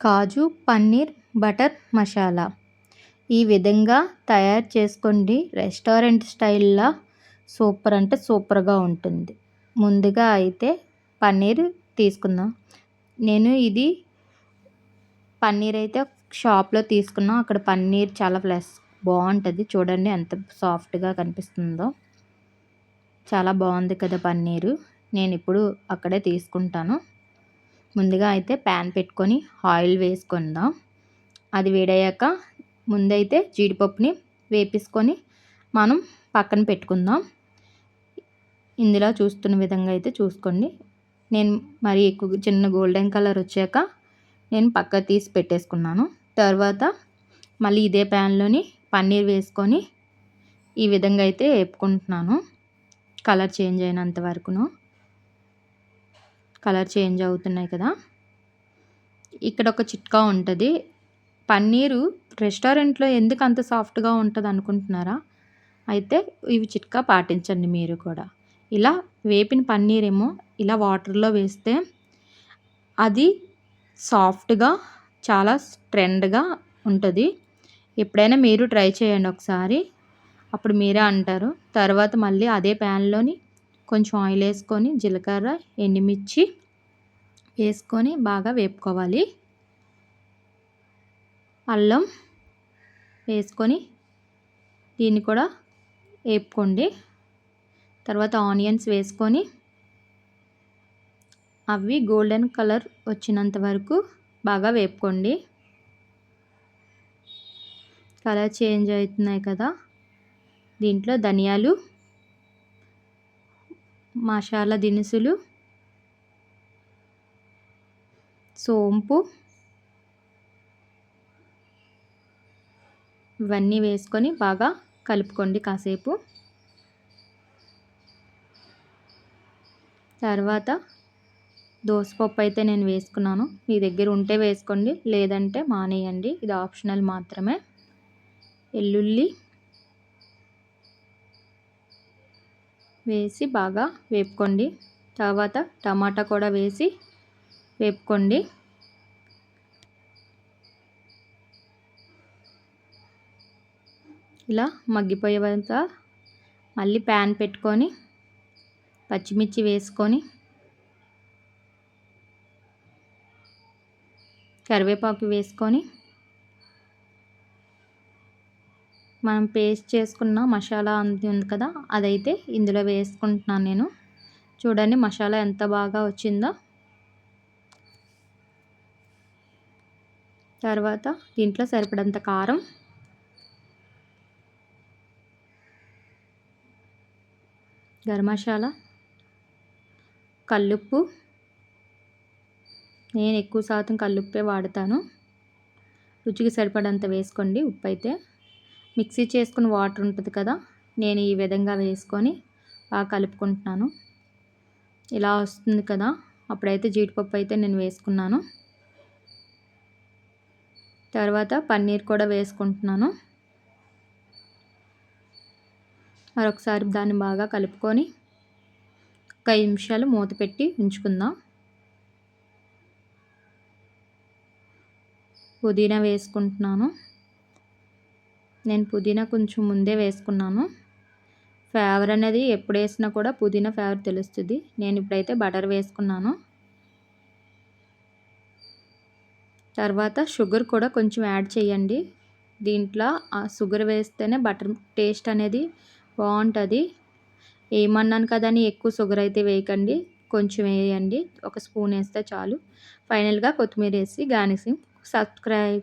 కాజు paneer butter masala ఈ విధంగా తయారు చేసుకోండి. రెస్టారెంట్ స్టైల్‌లా సూపర్ అంటే సూపర్‌గా ఉంటుంది. ముందుగా అయితే పన్నీర్ తీసుకుందాం. నేను ఇది పన్నీర్ అయితే షాప్‌లో తీసుకున్నా. అక్కడ పన్నీర్ చాలా బావుంటది. చూడండి ఎంత సాఫ్ట్‌గా కనిపిస్తుందో. చాలా బావుంది కదా పన్నీరు. నేనిప్పుడు అక్కడే తీసుకుంటాను. ముందుగా అయితే ప్యాన్ పెట్టుకొని ఆయిల్ వేసుకుందాం. అది వేడయ్యాక ముందైతే జీడిపప్పుని వేపేసుకొని మనం పక్కన పెట్టుకుందాం. ఇందులో చూస్తున్న విధంగా అయితే చూసుకోండి. నేను మరి ఎక్కువ చిన్న గోల్డెన్ కలర్ వచ్చాక నేను పక్కకు తీసి పెట్టేసుకున్నాను. తర్వాత మళ్ళీ ఇదే ప్యాన్‌లోని పన్నీర్ వేసుకొని ఈ విధంగా అయితే వేపుకుంటున్నాను. కలర్ చేంజ్ అయినంత వరకును. కలర్ చేంజ్ అవుతున్నాయి కదా! ఇక్కడ ఒక చిట్కా ఉంటది. పన్నీరు రెస్టారెంట్‌లో ఎందుకు అంత సాఫ్ట్‌గా ఉంటది అనుకుంటున్నారా? అయితే ఇవి చిట్కా పాటించండి మీరు కూడా. ఇలా వేపిన పన్నీరేమో ఇలా వాటర్‌లో వేస్తే అది సాఫ్ట్‌గా చాలా ట్రెండ్‌గా ఉంటది. ఎప్పుడైనా మీరు ట్రై చేయండి ఒకసారి. అప్పుడు మీరే అంటారు. తర్వాత మళ్ళీ అదే ప్యాన్‌లోని కొంచెం ఆయిల్ వేసుకొని జీలకర్ర, ఎండుమిర్చి వేసుకొని బాగా వేపుకోవాలి. అల్లం వేసుకొని దీన్ని కూడా వేపుకోండి. తర్వాత ఆనియన్స్ వేసుకొని అవి గోల్డెన్ కలర్ వచ్చినంత వరకు బాగా వేపుకోండి. కలర్ చేంజ్ అవుతున్నాయి కదా! దీంట్లో ధనియాలు, మసాలా దినుసులు, సోంపు ఇవన్నీ వేసుకొని బాగా కలుపుకోండి కాసేపు. తర్వాత దోసపప్పు అయితే నేను వేసుకున్నాను. మీ దగ్గర ఉంటే వేసుకోండి, లేదంటే మానేయండి. ఇది ఆప్షనల్ మాత్రమే. వెల్లుల్లి వేసి బాగా వేపుకోండి. తర్వాత టమాటా కూడా వేసి వేపుకోండి. ఇలా మగ్గిపోయేంత మళ్ళీ ప్యాన్ పెట్టుకొని పచ్చిమిర్చి వేసుకొని కరివేపాకు వేసుకొని మనం పేస్ట్ చేసుకున్న మసాలా అంతా ఉంది కదా, అదైతే ఇందులో వేసుకుంటున్నాను నేను. చూడండి మసాలా ఎంత బాగా వచ్చిందో. తర్వాత దీంట్లో సరిపడంత కారం, గరం మసాలా, కల్లుప్పు. నేను ఎక్కువ శాతం కల్లుప్పే వాడతాను. రుచికి సరిపడంత వేసుకోండి ఉప్పు అయితే. మిక్సీ చేసుకున్న వాటర్ ఉంటుంది కదా, నేను ఈ విధంగా వేసుకొని బాగా కలుపుకుంటున్నాను. ఇలా వస్తుంది కదా, అప్పుడైతే జీడిపప్పు అయితే నేను వేసుకున్నాను. తర్వాత పన్నీర్ కూడా వేసుకుంటున్నాను. మరొకసారి దాన్ని బాగా కలుపుకొని ఒక 5 నిమిషాలు మూత పెట్టి ఉంచుకుందాం. పుదీనా వేసుకుంటున్నాను. నేను పుదీనా కొంచెం ముందే వేసుకున్నాను. ఫ్లేవర్ అనేది ఎప్పుడు వేసినా కూడా పుదీనా ఫ్లేవర్ తెలుస్తుంది. నేను ఇప్పుడైతే బటర్ వేసుకున్నాను. తర్వాత షుగర్ కూడా కొంచెం యాడ్ చేయండి. దీంట్లో ఆ షుగర్ వేస్తేనే బటర్ టేస్ట్ అనేది బాగుంటుంది. ఏమన్నాను కదా అని ఎక్కువ షుగర్ అయితే వేయకండి, కొంచెం వేయండి. ఒక స్పూన్ వేస్తే చాలు. ఫైనల్గా కొత్తిమీర వేసి గార్నిషింగ్. సబ్స్క్రైబ్.